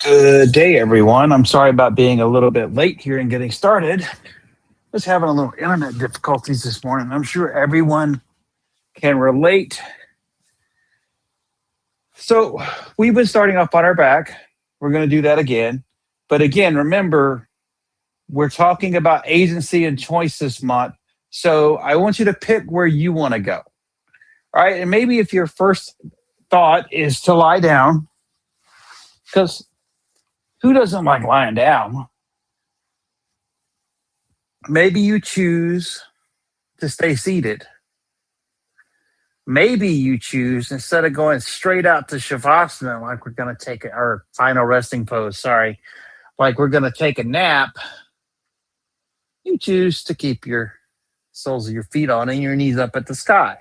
Good day, everyone. I'm sorry about being a little bit late here and getting started. Just having a little internet difficulties this morning. I'm sure everyone can relate. So, we've been starting off on our back. We're going to do that again. But again, remember, we're talking about agency and choice this month. So, I want you to pick where you want to go. All right. And maybe if your first thought is to lie down, because who doesn't like lying down? Maybe you choose to stay seated. Maybe you choose, instead of going straight out to Shavasana, like we're going to take our final resting pose, sorry, like we're going to take a nap, you choose to keep your soles of your feet on and your knees up at the sky.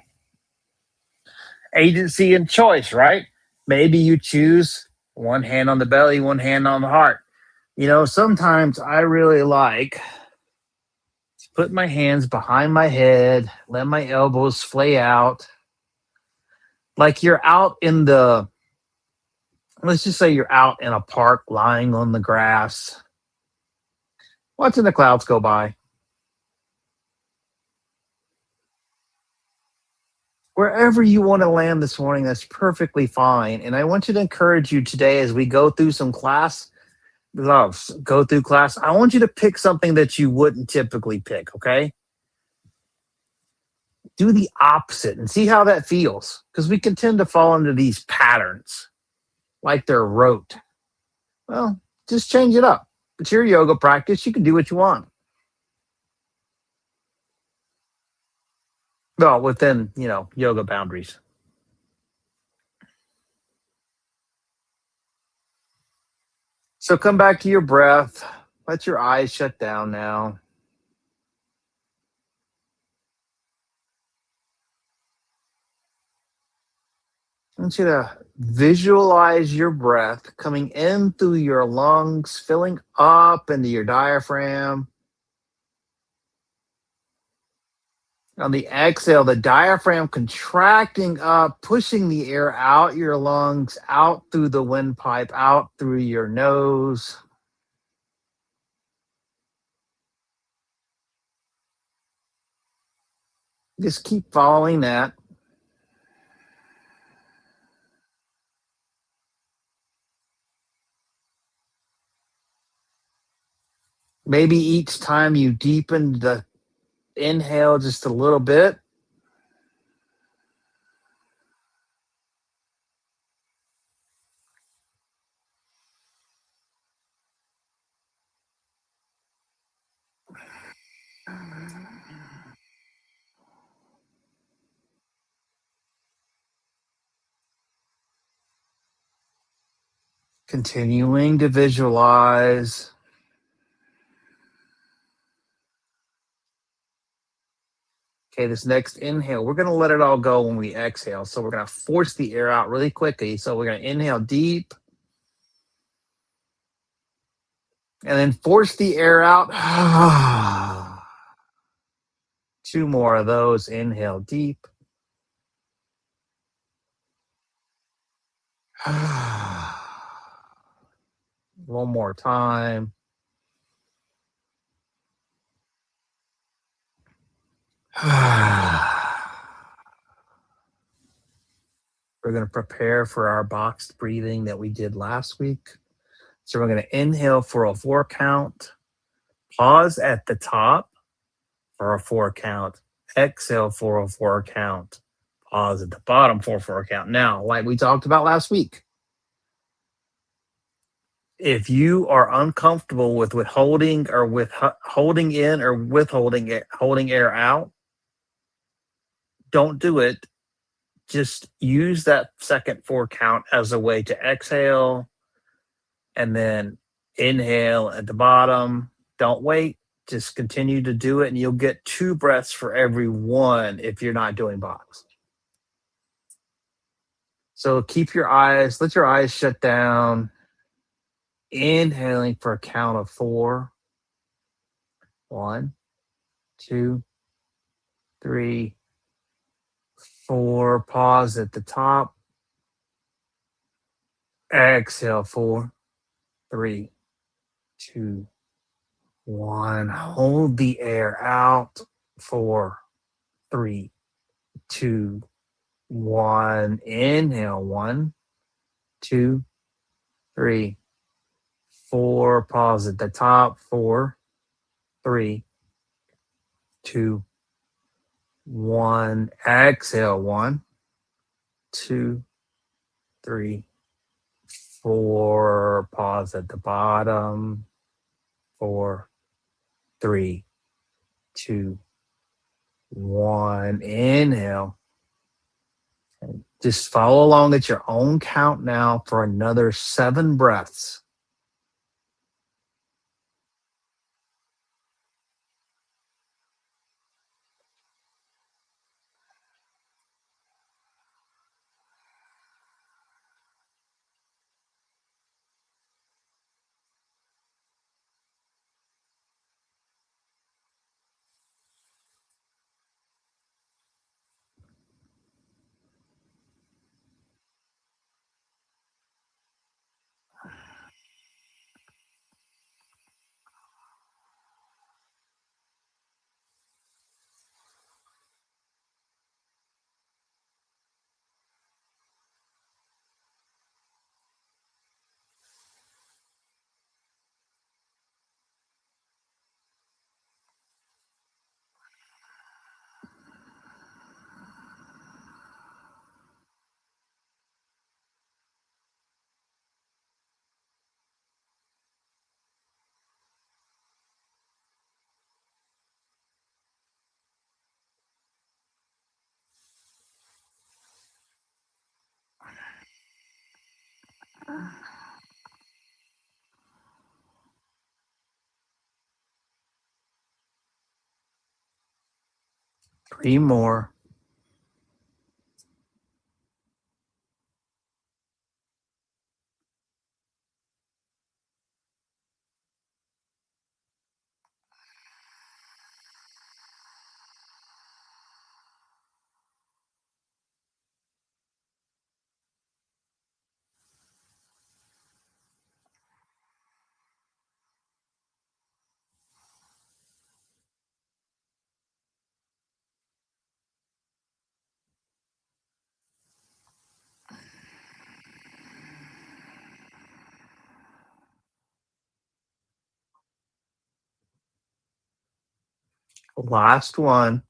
Agency and choice, right? Maybe you choose one hand on the belly, one hand on the heart. You know, sometimes I really like to put my hands behind my head, let my elbows flay out, like you're out in the, let's just say you're out in a park lying on the grass, watching the clouds go by. Wherever you want to land this morning, that's perfectly fine. And I want you to encourage you today as we go through some class, go through class. I want you to pick something that you wouldn't typically pick, okay? Do the opposite and see how that feels, because we can tend to fall into these patterns like they're rote. Well, just change it up. It's your yoga practice. You can do what you want. Well, within, yoga boundaries. So come back to your breath. Let your eyes shut down now. I want you to visualize your breath coming in through your lungs, filling up into your diaphragm. On the exhale, the diaphragm contracting up, pushing the air out your lungs, out through the windpipe, out through your nose. Just keep following that. Maybe each time you deepen the inhale just a little bit, continuing to visualize. Okay, this next inhale, we're going to let it all go when we exhale. So we're going to force the air out really quickly. So we're going to inhale deep and then force the air out. Two more of those. Inhale deep. One more time. We're going to prepare for our boxed breathing that we did last week. So we're going to inhale for a 4 count, pause at the top for a 4 count, exhale for a 4 count, pause at the bottom for a 4 count. Now, like we talked about last week, if you are uncomfortable with withholding or with holding in or withholding it, holding air out, don't do it. Just use that second 4 count as a way to exhale and then inhale at the bottom. Don't wait. Just continue to do it, and you'll get 2 breaths for every one if you're not doing box. So let your eyes shut down. Inhaling for a count of 4. 1, 2, 3, 4. Pause at the top. Exhale 4. 3, 2, 1. Hold the air out. 4, 3, 2, 1. Inhale. 1, 2, 3, 4. Pause at the top. 4, 3, 2, 1. Exhale. 1, 2, 3, 4. Pause at the bottom. 4, 3, 2, 1. Inhale. And just follow along at your own count now for another 7 breaths. Three more. Last one.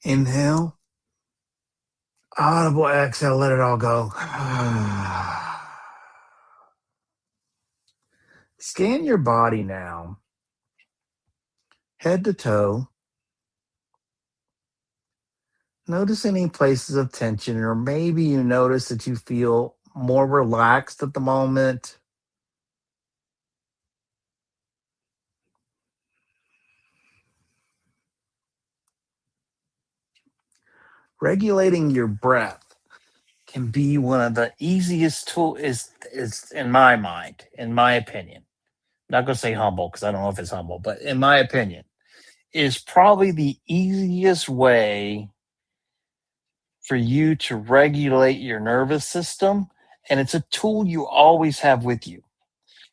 Inhale. Audible exhale. Let it all go. Scan your body now, head to toe. Notice any places of tension, or maybe you notice that you feel more relaxed at the moment. Regulating your breath can be one of the easiest tools, is in my mind, in my opinion. Not gonna say humble because I don't know if it's humble, but in my opinion, is probably the easiest way for you to regulate your nervous system. And it's a tool you always have with you.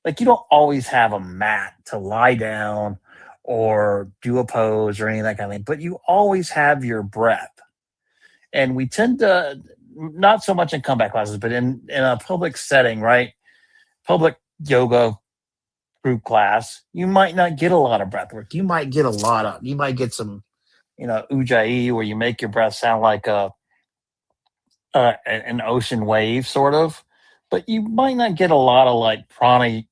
Like, you don't always have a mat to lie down or do a pose or any of that kind of thing, but you always have your breath. And we tend to, not so much in comeback classes, but in a public setting, right? Public yoga group class, you might not get a lot of breath work. You might get some, ujjayi, where you make your breath sound like an ocean wave, sort of. But you might not get a lot of like prana.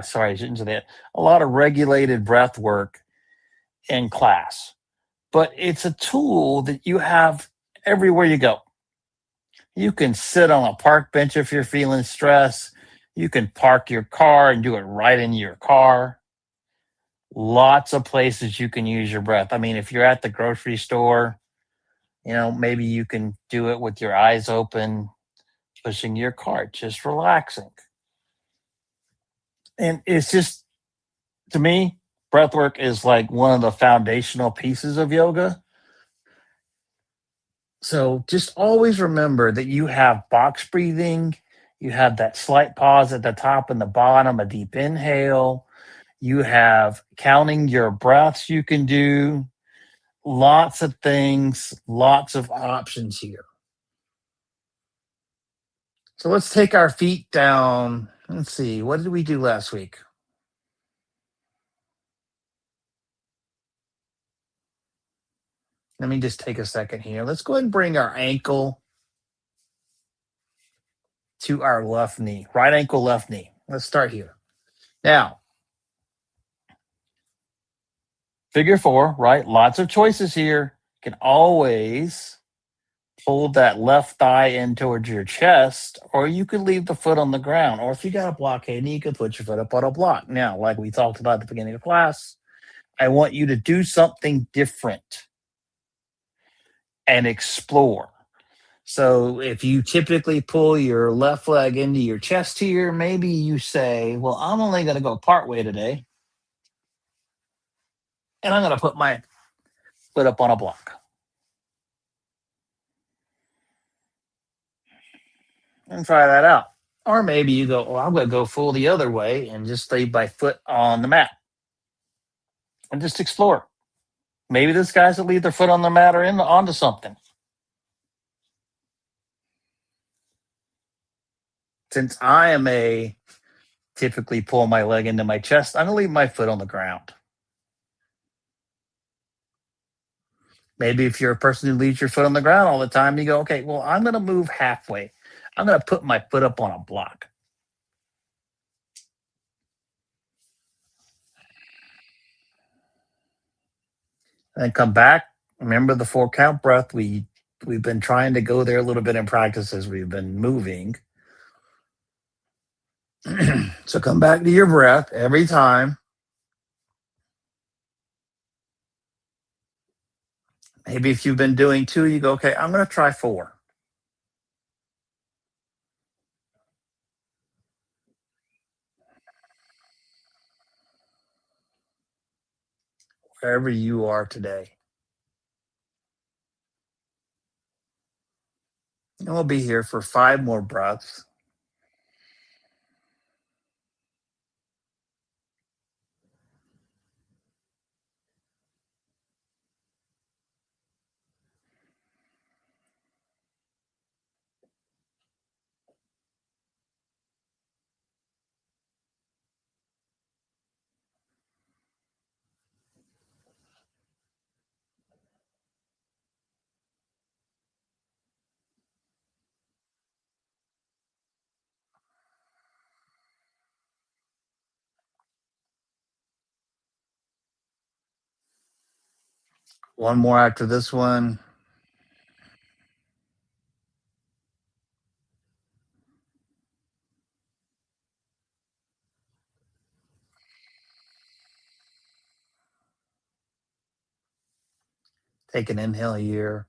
Sorry, I shouldn't say that. A lot of regulated breath work in class, but it's a tool that you have everywhere you go. You can sit on a park bench if you're feeling stressed. You can park your car and do it right in your car. Lots of places you can use your breath. I mean, if you're at the grocery store, Maybe you can do it with your eyes open, pushing your cart, just relaxing. And it's just, to me, breath work is like one of the foundational pieces of yoga. So just always remember that you have box breathing, you have that slight pause at the top and the bottom, a deep inhale, you have counting your breaths you can do, lots of things, lots of options here. So let's take our feet down. Let's see, what did we do last week? Let me just take a second here. Let's go ahead and bring our ankle to our left knee, right ankle, left knee. Let's start here. Now, figure four, right? Lots of choices here. You can always pull that left thigh in towards your chest, or you could leave the foot on the ground. Or if you got a blockade, you could put your foot up on a block. Now, like we talked about at the beginning of class, I want you to do something different and explore. So if you typically pull your left leg into your chest here, maybe you say, well, I'm only going to go part way today, and I'm going to put my foot up on a block. And try that out. Or maybe you go, I'm going to go full the other way and just leave my foot on the mat and just explore. Maybe this guys that leave their foot on the mat are onto something. Since I am typically pull my leg into my chest, I'm going to leave my foot on the ground. Maybe if you're a person who leaves your foot on the ground all the time, you go, okay, well, I'm going to move halfway. I'm going to put my foot up on a block. And then come back. Remember the 4 count breath. We've been trying to go there a little bit in practice as we've been moving. So come back to your breath every time. Maybe if you've been doing 2, you go, okay, I'm going to try 4. Wherever you are today. And we'll be here for 5 more breaths. One more after this one. Take an inhale here.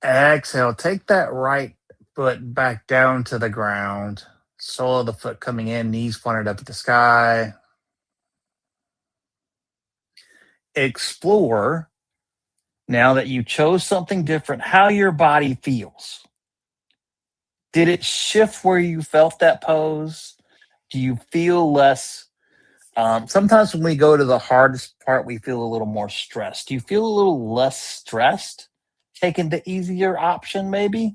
Exhale. Take that right foot back down to the ground. Sole of the foot coming in, knees pointed up at the sky. Explore, now that you chose something different, how your body feels. Did it shift where you felt that pose? Do you feel less? Sometimes when we go to the hardest part, we feel a little more stressed. Do you feel a little less stressed taking the easier option, maybe?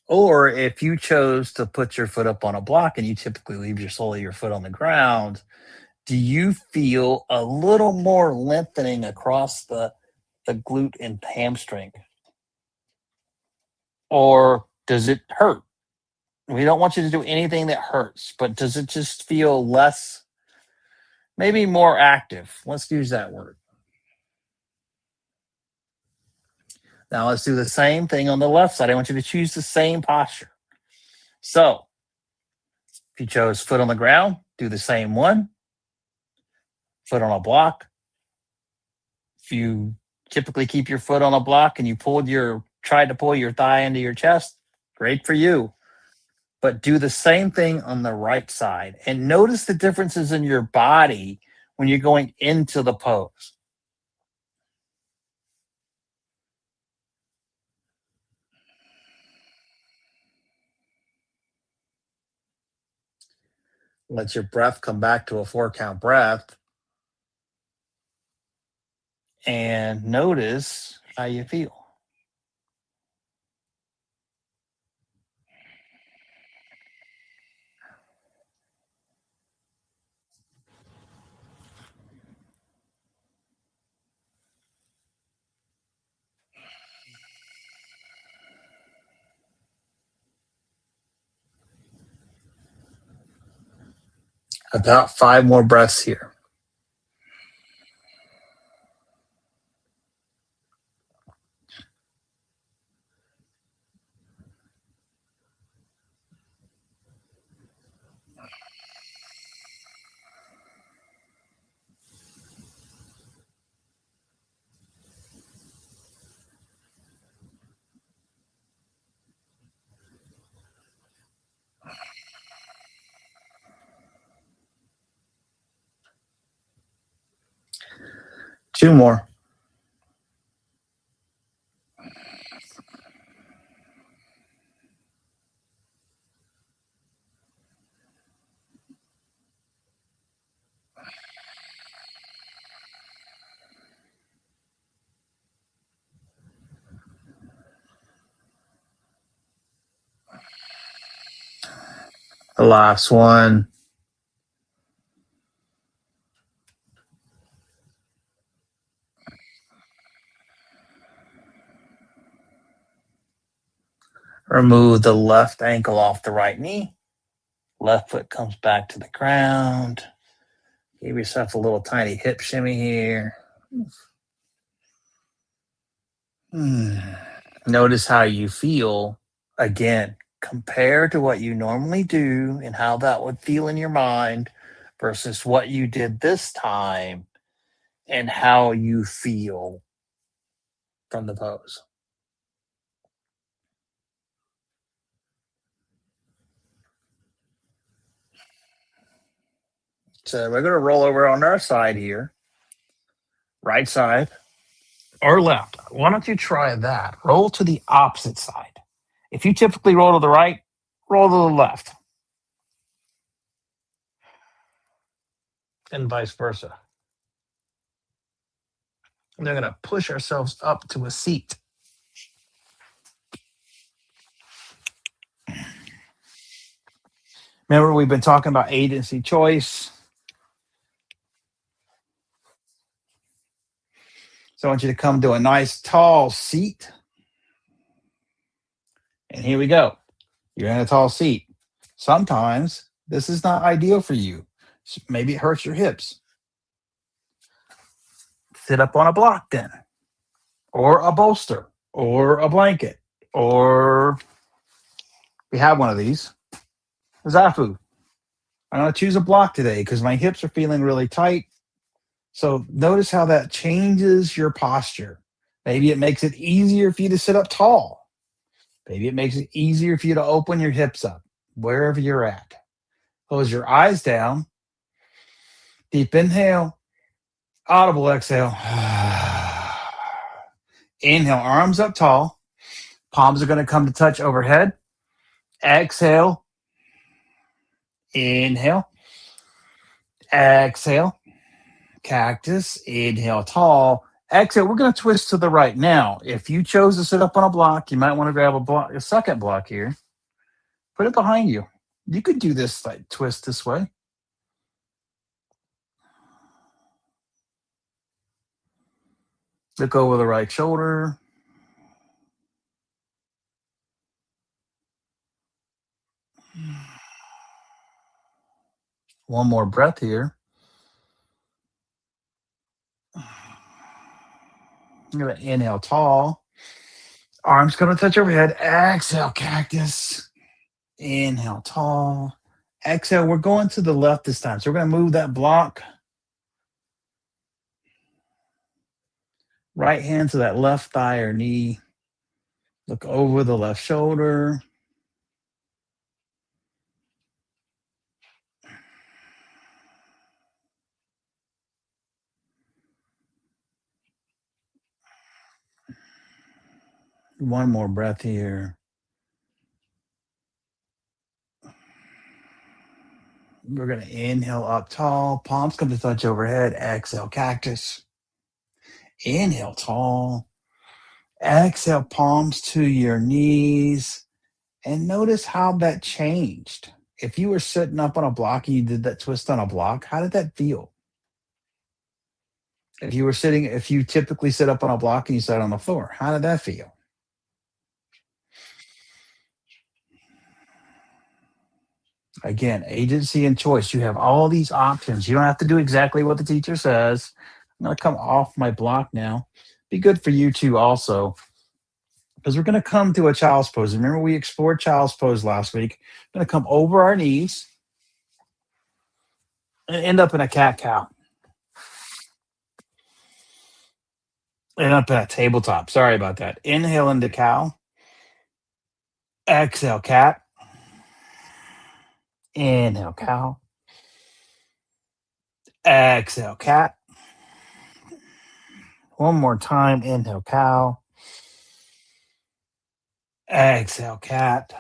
Or if you chose to put your foot up on a block and you typically leave your sole of your foot on the ground, do you feel a little more lengthening across the glute and hamstring? Or does it hurt? We don't want you to do anything that hurts, but does it just feel less, maybe more active? Let's use that word. Now let's do the same thing on the left side. I want you to choose the same posture. So if you chose foot on the ground, do the same one. Foot on a block. If you typically keep your foot on a block and you tried to pull your thigh into your chest, great for you. But do the same thing on the right side and notice the differences in your body when you're going into the pose. Let your breath come back to a 4 count breath and notice how you feel. About 5 more breaths here. Two more. The last one. Remove the left ankle off the right knee. Left foot comes back to the ground. Give yourself a little tiny hip shimmy here. Notice how you feel. Again, compare to what you normally do and how that would feel in your mind versus what you did this time and how you feel from the pose. So we're going to roll over on our side here, right side or left. Why don't you try that? Roll to the opposite side. If you typically roll to the right, roll to the left, and vice versa. And they're going to push ourselves up to a seat. Remember, we've been talking about agency choice. So I want you to come to a nice tall seat. And here we go. You're in a tall seat. Sometimes this is not ideal for you. Maybe it hurts your hips. Sit up on a block then, or a bolster, or a blanket, or we have one of these. Zafu. I'm going to choose a block today because my hips are feeling really tight. So notice how that changes your posture. Maybe it makes it easier for you to sit up tall. Maybe it makes it easier for you to open your hips up wherever you're at. Close your eyes down. Deep inhale. Audible exhale. Inhale, arms up tall. Palms are going to come to touch overhead. Exhale. Inhale. Exhale. Cactus. Inhale, tall. Exhale. We're going to twist to the right. Now, if you chose to sit up on a block, you might want to grab a second block here. Put it behind you. You could do this like twist this way. Look over the right shoulder. One more breath here. I'm going to inhale tall. Arms going to touch overhead. Exhale, cactus. Inhale tall. Exhale. We're going to the left this time. So we're going to move that block Right hand to that left thigh or knee. Look over the left shoulder. One more breath here. We're going to inhale up tall. Palms come to touch overhead. Exhale, cactus. Inhale tall. Exhale, palms to your knees. And notice how that changed. If you were sitting up on a block and you did that twist on a block, how did that feel? If you typically sit up on a block and you sat on the floor, how did that feel? Again, agency and choice. You have all these options. You don't have to do exactly what the teacher says. I'm going to come off my block now. Be good for you too, also, because we're going to come to a child's pose. Remember, we explored child's pose last week. We're going to come over our knees and end up in a cat cow. And up in a tabletop. Sorry about that. Inhale into cow. Exhale, cat. Inhale, cow. Exhale, cat. One more time. Inhale, cow. Exhale, cat.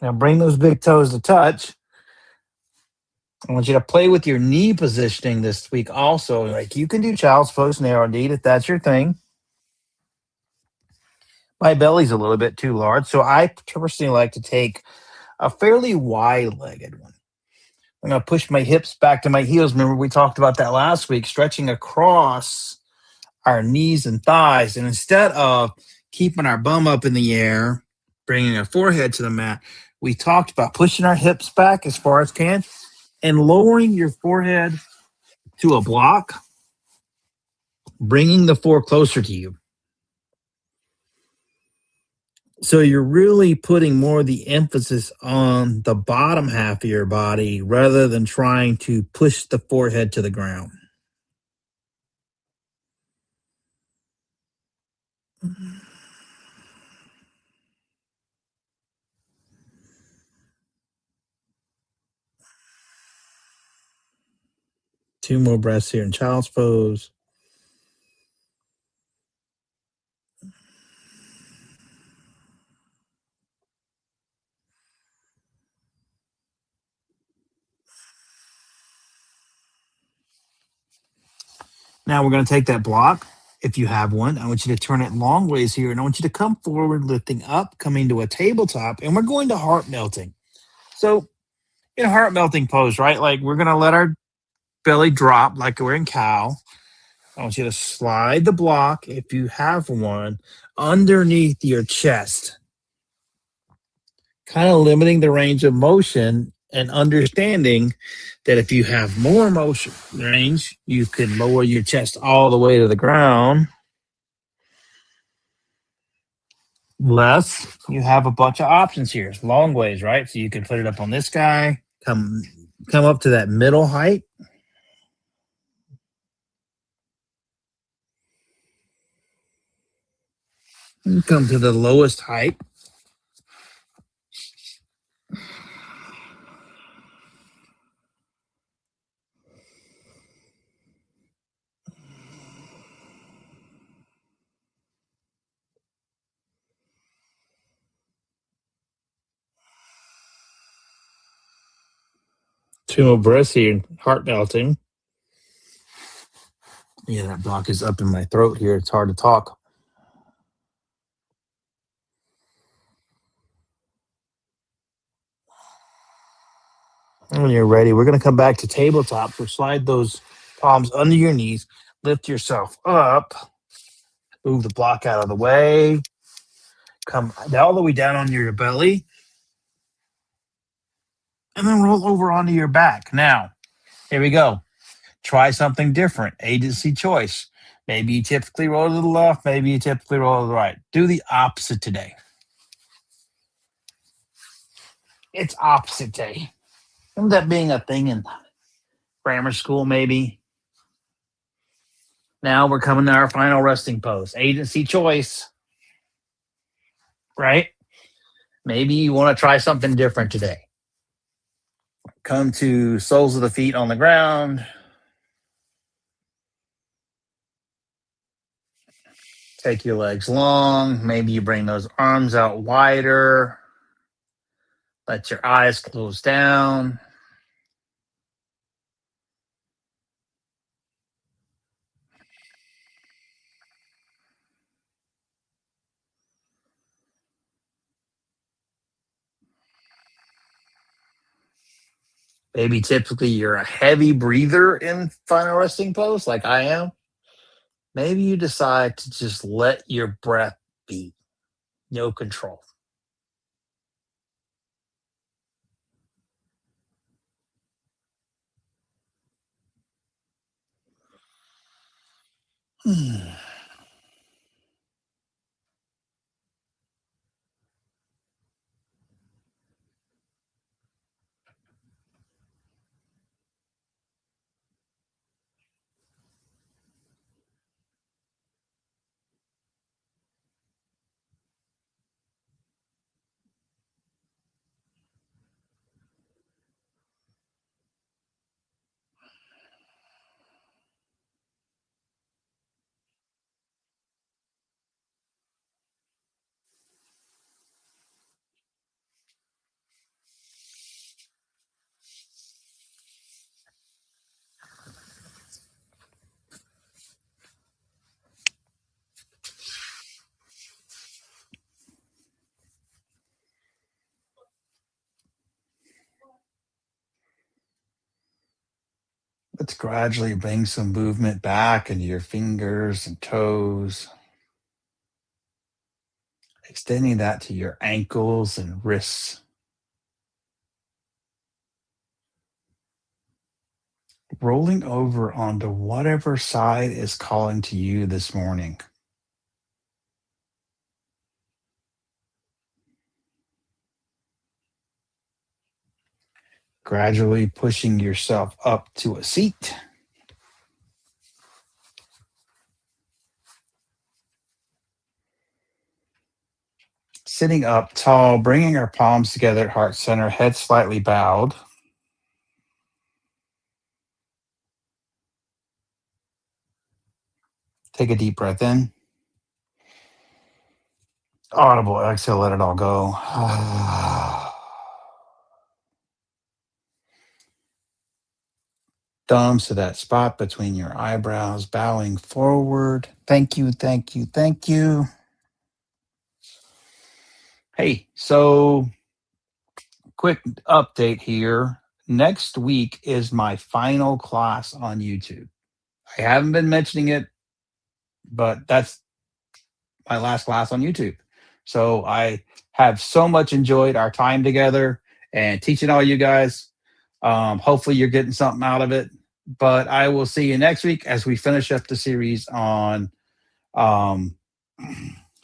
Now bring those big toes to touch. I want you to play with your knee positioning this week also. Like you can do child's pose narrow knee if that's your thing. My belly's a little bit too large, so I personally like to take a fairly wide-legged one. I'm going to push my hips back to my heels. Remember, we talked about that last week, stretching across our knees and thighs. And instead of keeping our bum up in the air, bringing our forehead to the mat, we talked about pushing our hips back as far as can and lowering your forehead to a block, bringing the floor closer to you. So you're really putting more of the emphasis on the bottom half of your body rather than trying to push the forehead to the ground. Two more breaths here in child's pose. Now we're going to take that block. If you have one, I want you to turn it long ways here, and I want you to come forward, lifting up, coming to a tabletop, and we're going to heart melting. So in a heart melting pose, right? Like we're going to let our belly drop like we're in cow. I want you to slide the block, if you have one, underneath your chest, kind of limiting the range of motion and understanding that if you have more motion range, you could lower your chest all the way to the ground. Less, you have a bunch of options here. It's long ways, right? So you can put it up on this guy, come up to that middle height. And come to the lowest height. Two more breaths here, heart melting. Yeah, that block is up in my throat here. It's hard to talk. And when you're ready, we're going to come back to tabletop. So slide those palms under your knees, lift yourself up, move the block out of the way, come all the way down on your belly, and then roll over onto your back. Now, here we go. Try something different. Agency choice. Maybe you typically roll to the left, maybe you typically roll to the right. Do the opposite today. It's opposite day. Remember that being a thing in grammar school, maybe? Now we're coming to our final resting pose, agency choice, right? Maybe you want to try something different today. Come to soles of the feet on the ground. Take your legs long. Maybe you bring those arms out wider. Let your eyes close down. Maybe typically you're a heavy breather in final resting pose, like I am. Maybe you decide to just let your breath be, no control. Let's gradually bring some movement back into your fingers and toes, extending that to your ankles and wrists. Rolling over onto whatever side is calling to you this morning. Gradually pushing yourself up to a seat. Sitting up tall, bringing our palms together at heart center, head slightly bowed. Take a deep breath in. Audible exhale, let it all go. Thumbs to that spot between your eyebrows, bowing forward. Thank you, thank you, thank you. Hey, so quick update here. Next week is my final class on YouTube. I haven't been mentioning it, but that's my last class on YouTube. So I have so much enjoyed our time together and teaching all you guys. Hopefully you're getting something out of it. But I will see you next week as we finish up the series on um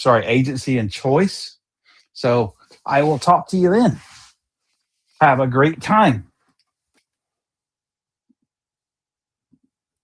agency and choice. So I will talk to you then. Have a great time.